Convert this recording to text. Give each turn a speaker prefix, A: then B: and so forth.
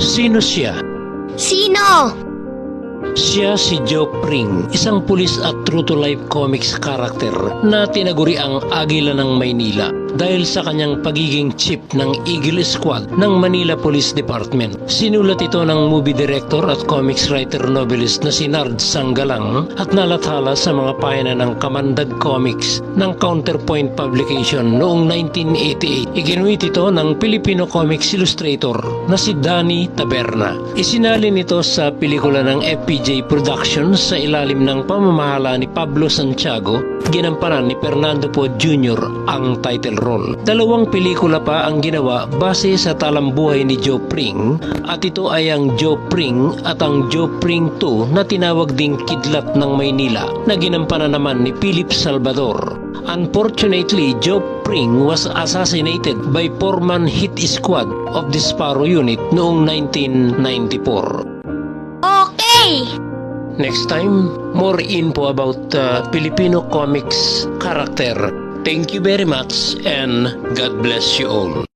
A: Sino siya?
B: Sino?
A: Siya si Joe Pring, isang pulis at true-to-life comics character na tinaguri ang Agila ng Maynila dahil sa kanyang pagiging chief ng Eagle Squad ng Manila Police Department. Sinulat ito ng movie director at comics writer novelist na si Nard Sanggalang at nalathala sa mga pahina ng Kamandag Comics ng Counterpoint Publication noong 1988. Iginuit ito ng Filipino comics illustrator na si Danny Taberna. Isinalin ito sa pelikula ng FPJ Productions sa ilalim ng pamamahala ni Pablo Santiago. Ginampanan ni Fernando Po Jr. ang title role. Dalawang pelikula pa ang ginawa base sa talambuhay ni Joe Pring at ito ay ang Joe Pring at ang Joe Pring 2 na tinawag ding Kidlat ng Maynila na ginampanan naman ni Philip Salvador. Unfortunately, Joe Pring was assassinated by Foreman Hit Squad of the Sparrow Unit noong 1994.
B: Okay!
A: Next time, more info about Filipino comics character. Thank you very much and God bless you all.